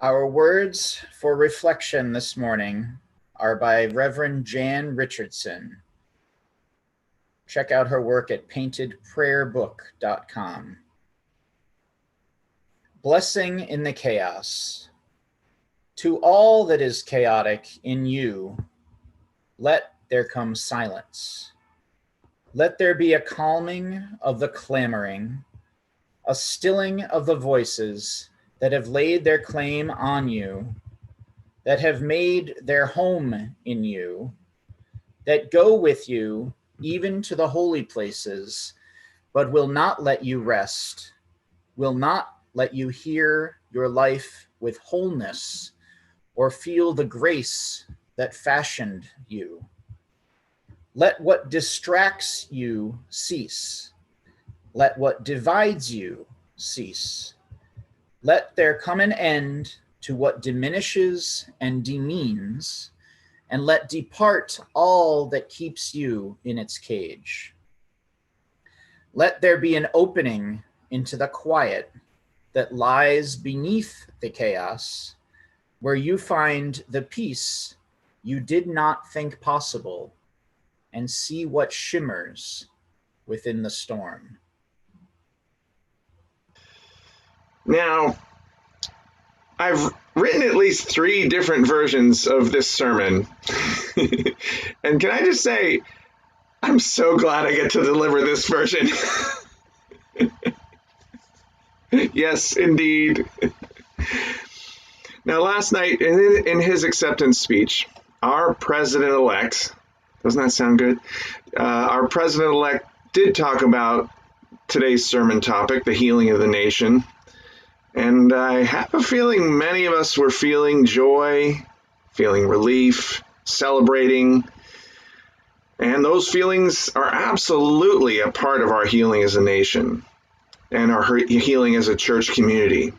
Our words for reflection this morning are by Reverend Jan Richardson. Check out her work at paintedprayerbook.com. Blessing in the chaos. To all that is chaotic in you, let there come silence. Let there be a calming of the clamoring, a stilling of the voices that have laid their claim on you, that have made their home in you, that go with you even to the holy places, but will not let you rest, will not let you hear your life with wholeness or feel the grace that fashioned you. Let what distracts you cease. Let what divides you cease. Let there come an end to what diminishes and demeans, and let depart all that keeps you in its cage. Let there be an opening into the quiet that lies beneath the chaos, where you find the peace you did not think possible, and see what shimmers within the storm. Now, I've written at least 3 different versions of this sermon. And can I just say, I'm so glad I get to deliver this version. Yes, indeed. Now, last night, in his acceptance speech, our president-elect, doesn't that sound good? Our president-elect did talk about today's sermon topic, the healing of the nation. And I have a feeling many of us were feeling joy, feeling relief, celebrating. And those feelings are absolutely a part of our healing as a nation and our healing as a church community,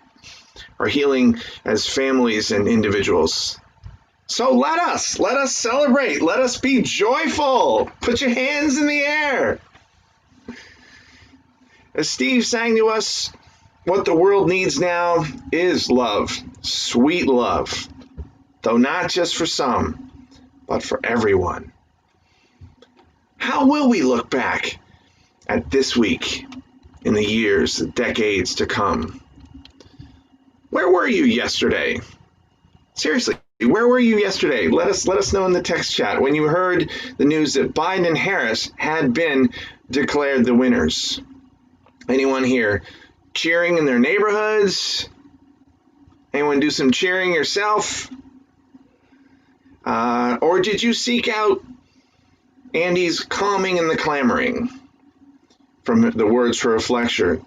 our healing as families and individuals. So let us celebrate. Let us be joyful. Put your hands in the air. As Steve sang to us, what the world needs now is love, sweet love, though not just for some, but for everyone. How will we look back at this week in the years, the decades to come? Where were you yesterday? Seriously, where were you yesterday? Let us know in the text chat when you heard the news that Biden and Harris had been declared the winners. Anyone here cheering in their neighborhoods? Anyone do some cheering yourself? Or did you seek out Andy's calming and the clamoring from the words for reflection?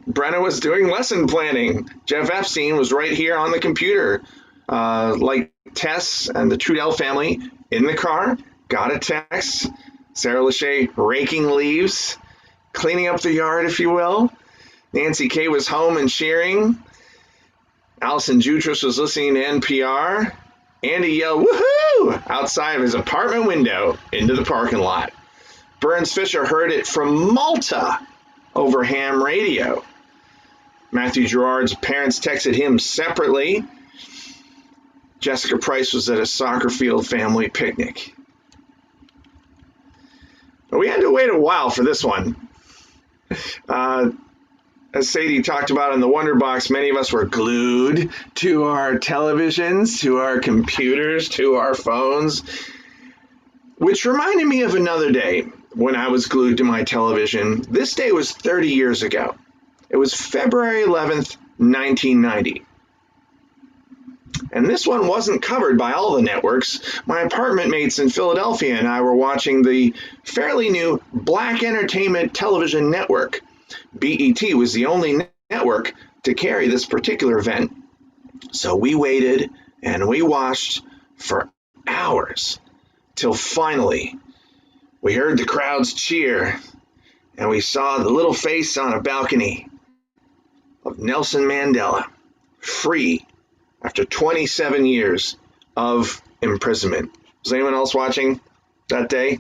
Brenna was doing lesson planning. Jeff Epstein was right here on the computer. Like Tess and the Trudell family in the car, got a text. Sarah Lachey raking leaves, cleaning up the yard, if you will. Nancy K was home and cheering. Allison Jutras was listening to NPR. Andy yelled, "Woohoo!" outside of his apartment window into the parking lot. Burns Fisher heard it from Malta over ham radio. Matthew Gerard's parents texted him separately. Jessica Price was at a soccer field family picnic. But we had to wait a while for this one. As Sadie talked about in the Wonder Box, many of us were glued to our televisions, to our computers, to our phones, which reminded me of another day when I was glued to my television. This day was 30 years ago. It was February 11th, 1990. And this one wasn't covered by all the networks. My apartment mates in Philadelphia and I were watching the fairly new Black Entertainment Television Network. BET was the only network to carry this particular event. So we waited and we watched for hours till finally we heard the crowds cheer and we saw the little face on a balcony of Nelson Mandela, free after 27 years of imprisonment. Was anyone else watching that day?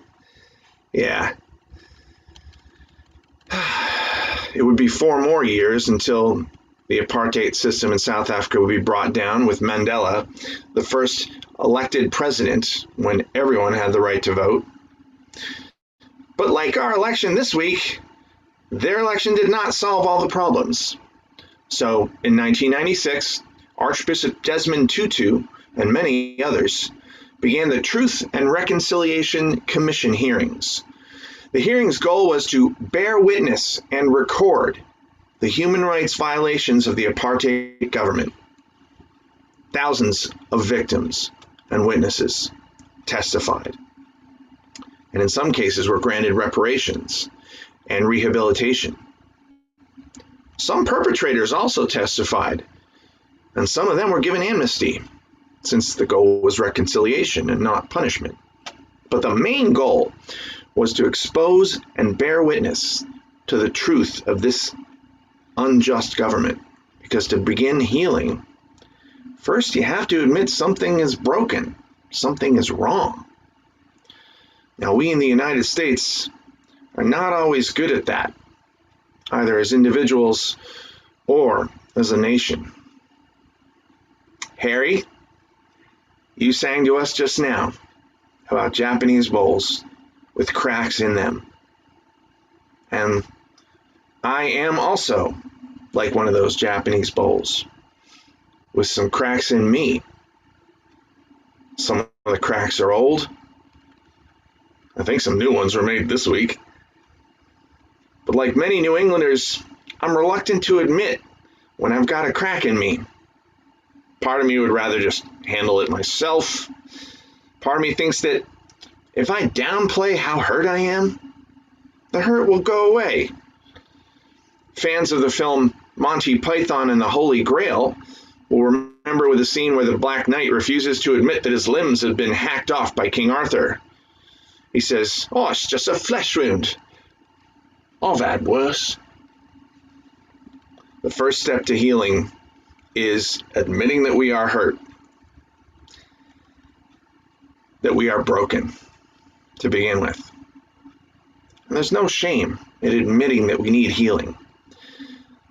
Yeah. It would be 4 more years until the apartheid system in South Africa would be brought down with Mandela, the first elected president when everyone had the right to vote. But like our election this week, their election did not solve all the problems. So in 1996, Archbishop Desmond Tutu and many others began the Truth and Reconciliation Commission hearings. The hearings' goal was to bear witness and record the human rights violations of the apartheid government. Thousands of victims and witnesses testified, and in some cases were granted reparations and rehabilitation. Some perpetrators also testified, and some of them were given amnesty, since the goal was reconciliation and not punishment. But the main goal was to expose and bear witness to the truth of this unjust government. Because to begin healing, first you have to admit something is broken, something is wrong. Now, we in the United States are not always good at that, either as individuals or as a nation. Harry, you sang to us just now about Japanese bowls with cracks in them. And I am also like one of those Japanese bowls with some cracks in me. Some of the cracks are old. I think some new ones were made this week. But like many New Englanders, I'm reluctant to admit when I've got a crack in me. Part of me would rather just handle it myself. Part of me thinks that if I downplay how hurt I am, the hurt will go away. Fans of the film Monty Python and the Holy Grail will remember with the scene where the Black Knight refuses to admit that his limbs have been hacked off by King Arthur. He says, "Oh, it's just a flesh wound. I've had worse." The first step to healing is admitting that we are hurt, that we are broken to begin with. And there's no shame in admitting that we need healing.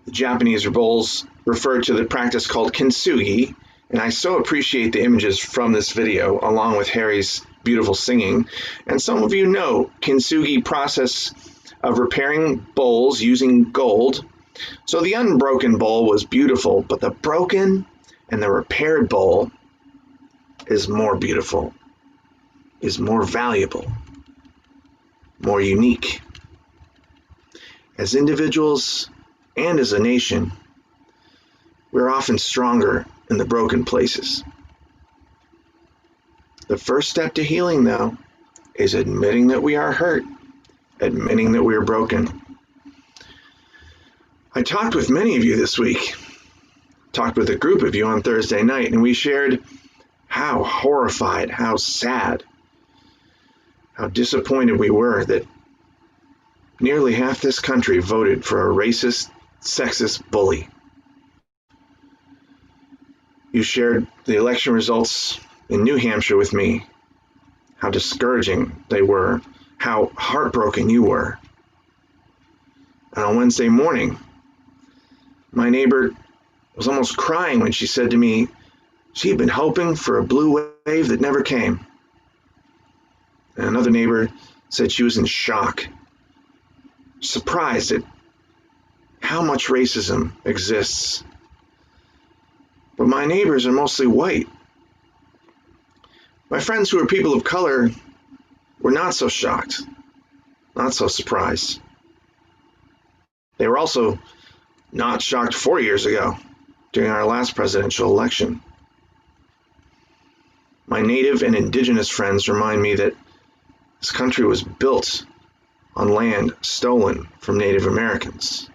The Japanese bowls refer to the practice called Kenzugi, and I so appreciate the images from this video along with Harry's beautiful singing. And some of you know Kenzugi process of repairing bowls using gold. So the unbroken bowl was beautiful, but the broken and the repaired bowl is more beautiful, is more valuable, more unique. As individuals and as a nation, we're often stronger in the broken places. The first step to healing, though, is admitting that we are hurt, admitting that we are broken. I talked with many of you this week, talked with a group of you on Thursday night, and we shared how horrified, how sad, how disappointed we were that nearly half this country voted for a racist, sexist bully. You shared the election results in New Hampshire with me, how discouraging they were, how heartbroken you were. And on Wednesday morning, my neighbor was almost crying when she said to me she had been hoping for a blue wave that never came. And another neighbor said she was in shock, surprised at how much racism exists. But my neighbors are mostly white. My friends who are people of color were not so shocked, not so surprised. They were also not shocked 4 years ago during our last presidential election. My Native and Indigenous friends remind me that this country was built on land stolen from Native Americans.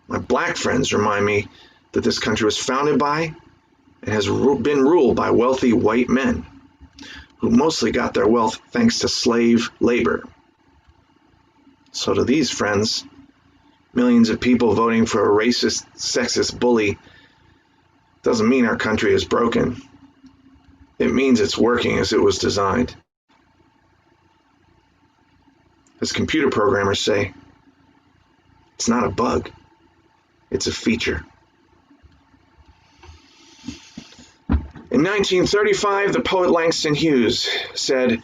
My Black friends remind me that this country was founded by and has been ruled by wealthy white men who mostly got their wealth thanks to slave labor. So to these friends, millions of people voting for a racist, sexist bully doesn't mean our country is broken. It means it's working as it was designed. As computer programmers say, it's not a bug, It's a feature. In 1935, the poet Langston Hughes said,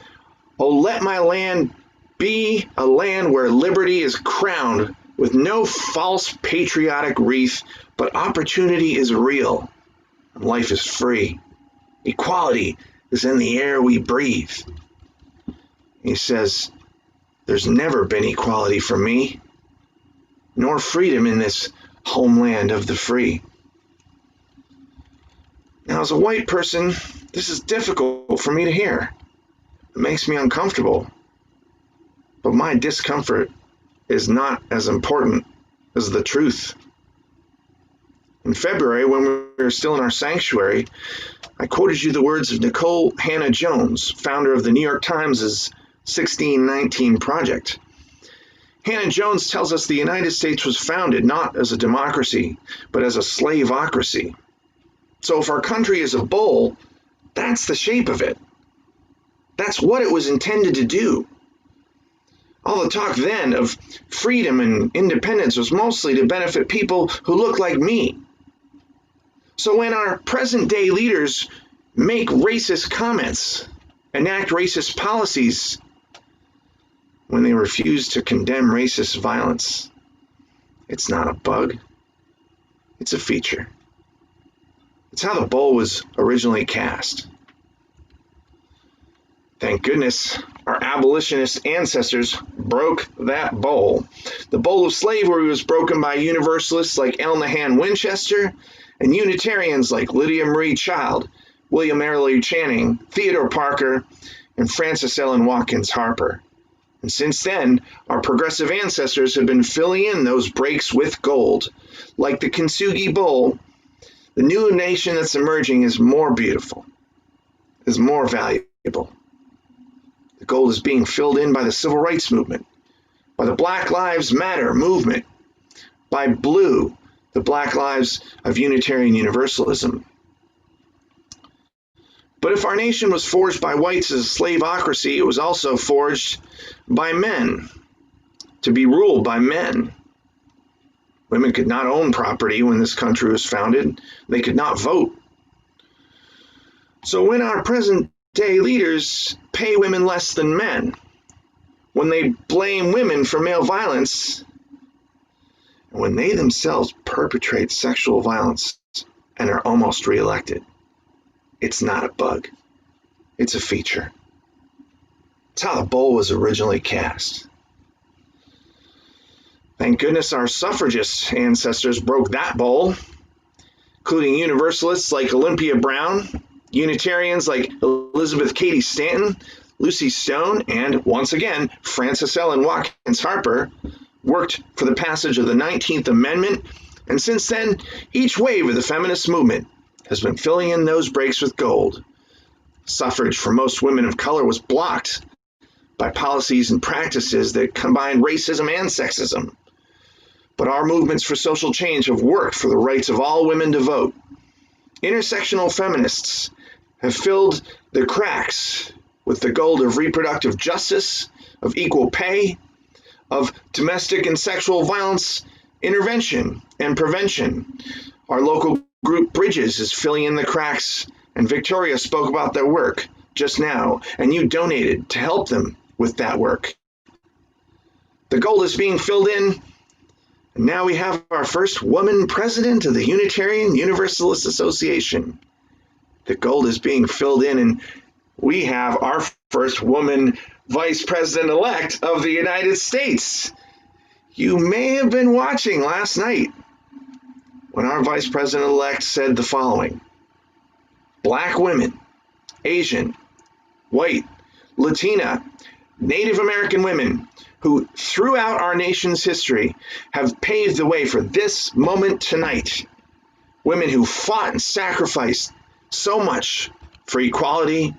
"Oh, let my land be a land where liberty is crowned with no false patriotic wreath, but opportunity is real and life is free. Equality is in the air we breathe." He says, "There's never been equality for me, nor freedom in this homeland of the free." Now, as a white person, this is difficult for me to hear. It makes me uncomfortable. But my discomfort is not as important as the truth. In February, when we were still in our sanctuary, I quoted you the words of Nicole Hannah Jones, founder of the New York Times' 1619 Project. Hannah Jones tells us the United States was founded not as a democracy, but as a slaveocracy. So if our country is a bowl, that's the shape of it. That's what it was intended to do. All the talk then of freedom and independence was mostly to benefit people who look like me. So when our present day leaders make racist comments, enact racist policies, when they refuse to condemn racist violence, it's not a bug, it's a feature. It's how the bowl was originally cast. Thank goodness our abolitionist ancestors broke that bowl. The bowl of slavery was broken by Universalists like L. Nahan Winchester and Unitarians like Lydia Marie Child, William Marilee Channing, Theodore Parker, and Frances Ellen Watkins Harper. And since then, our progressive ancestors have been filling in those breaks with gold. Like the Kenzugi bowl, the new nation that's emerging is more beautiful, is more valuable. The gold is being filled in by the civil rights movement, by the Black Lives Matter movement, by BLUE, the Black Lives of Unitarian Universalism. But if our nation was forged by whites as a slaveocracy, it was also forged by men, to be ruled by men. Women could not own property when this country was founded. They could not vote. So when our present day leaders pay women less than men, when they blame women for male violence, and when they themselves perpetrate sexual violence and are almost reelected, it's not a bug, it's a feature. It's how the bowl was originally cast. Thank goodness our suffragist ancestors broke that bowl, including Universalists like Olympia Brown, Unitarians like Elizabeth Cady Stanton, Lucy Stone, and once again, Frances Ellen Watkins Harper worked for the passage of the 19th Amendment, and since then, each wave of the feminist movement has been filling in those breaks with gold. Suffrage for most women of color was blocked by policies and practices that combined racism and sexism. But our movements for social change have worked for the rights of all women to vote. Intersectional feminists have filled the cracks with the gold of reproductive justice, of equal pay, of domestic and sexual violence intervention and prevention. Our local group Bridges is filling in the cracks, and Victoria spoke about their work just now, and you donated to help them with that work. The gold is being filled in, and now we have our first woman president of the Unitarian Universalist Association. The gold is being filled in, and we have our first woman vice president-elect of the United States. You may have been watching last night when our vice president-elect said the following: Black women, Asian, white, Latina, Native American women who throughout our nation's history have paved the way for this moment tonight. Women who fought and sacrificed so much for equality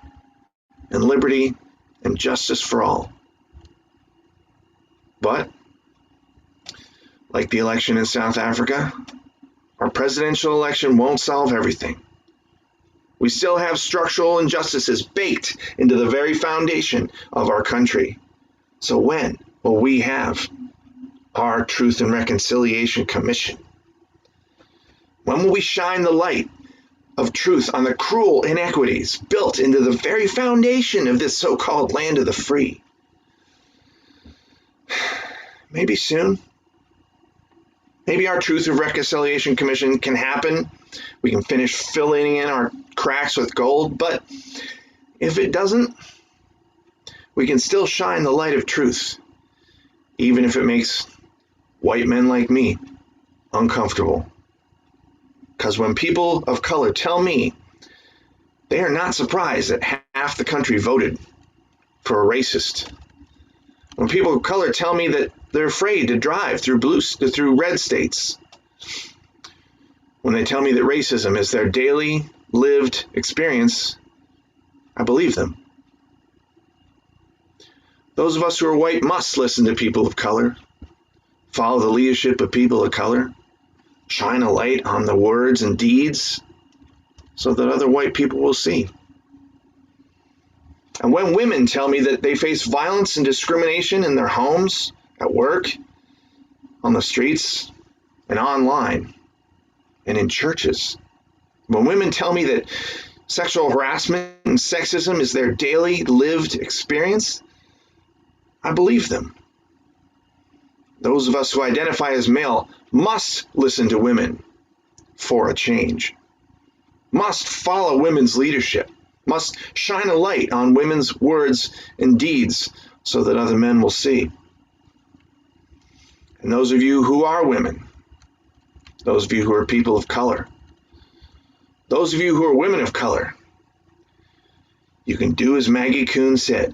and liberty and justice for all. But, like the election in South Africa, our presidential election won't solve everything. We still have structural injustices baked into the very foundation of our country. So when will we have our Truth and Reconciliation Commission? When will we shine the light of truth on the cruel inequities built into the very foundation of this so-called land of the free? Maybe soon. Maybe our Truth and Reconciliation Commission can happen. We can finish filling in our cracks with gold. But if it doesn't, we can still shine the light of truth, even if it makes white men like me uncomfortable. Because when people of color tell me they are not surprised that half the country voted for a racist, when people of color tell me that they're afraid to drive through red states, when they tell me that racism is their daily lived experience, I believe them. Those of us who are white must listen to people of color, follow the leadership of people of color, shine a light on the words and deeds so that other white people will see. And when women tell me that they face violence and discrimination in their homes, at work, on the streets, and online, and in churches, when women tell me that sexual harassment and sexism is their daily lived experience, I believe them. Those of us who identify as male must listen to women for a change, must follow women's leadership, must shine a light on women's words and deeds so that other men will see. And those of you who are women, those of you who are people of color, those of you who are women of color, you can do as Maggie Kuhn said,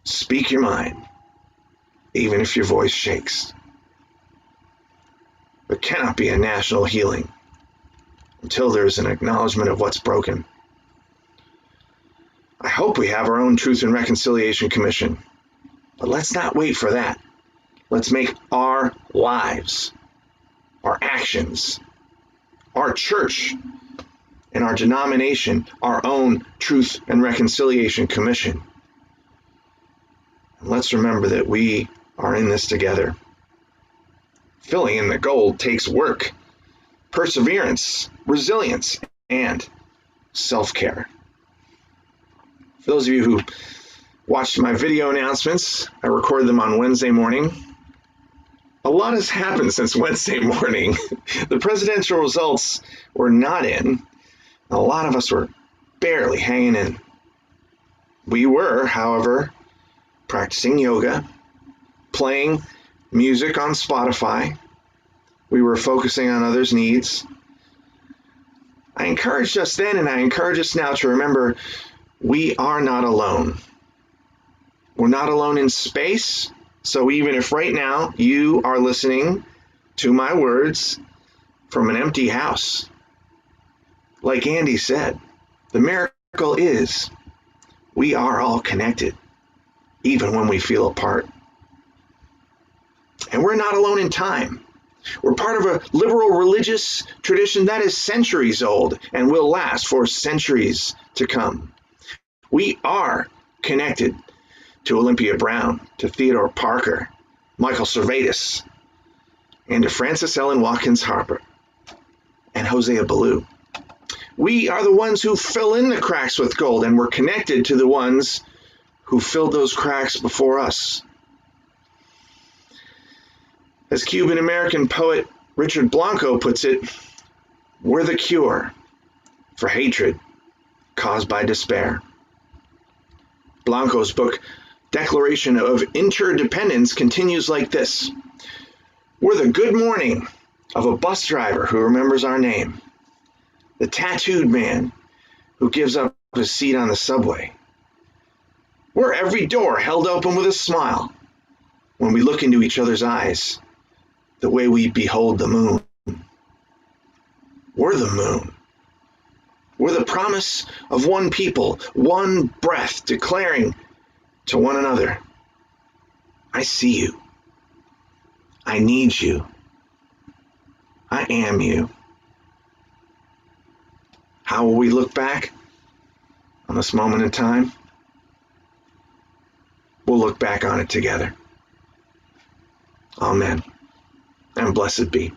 speak your mind, even if your voice shakes. There cannot be a national healing until there is an acknowledgement of what's broken. I hope we have our own Truth and Reconciliation Commission, but let's not wait for that. Let's make our lives, our actions, our church, and our denomination our own Truth and Reconciliation Commission. And let's remember that we are in this together. Filling in the gold takes work, perseverance, resilience, and self-care. For those of you who watched my video announcements, I recorded them on Wednesday morning. A lot has happened since Wednesday morning. The presidential results were not in. A lot of us were barely hanging in. We were, however, practicing yoga, playing music on Spotify. We were focusing on others' needs. I encouraged us then, and I encourage us now to remember we are not alone. We're not alone in space. So even if right now you are listening to my words from an empty house, like Andy said, the miracle is we are all connected, even when we feel apart. And we're not alone in time. We're part of a liberal religious tradition that is centuries old and will last for centuries to come. We are connected to Olympia Brown, to Theodore Parker, Michael Servetus, and to Frances Ellen Watkins Harper and Hosea Ballou. We are the ones who fill in the cracks with gold, and we're connected to the ones who filled those cracks before us. As Cuban-American poet Richard Blanco puts it, we're the cure for hatred caused by despair. Blanco's book, Declaration of Interdependence, continues like this. We're the good morning of a bus driver who remembers our name, the tattooed man who gives up his seat on the subway. We're every door held open with a smile when we look into each other's eyes, the way we behold the moon. We're the moon. We're the promise of one people, one breath, declaring to one another, I see you. I need you. I am you. How will we look back on this moment in time? We'll look back on it together. Amen. And blessed be.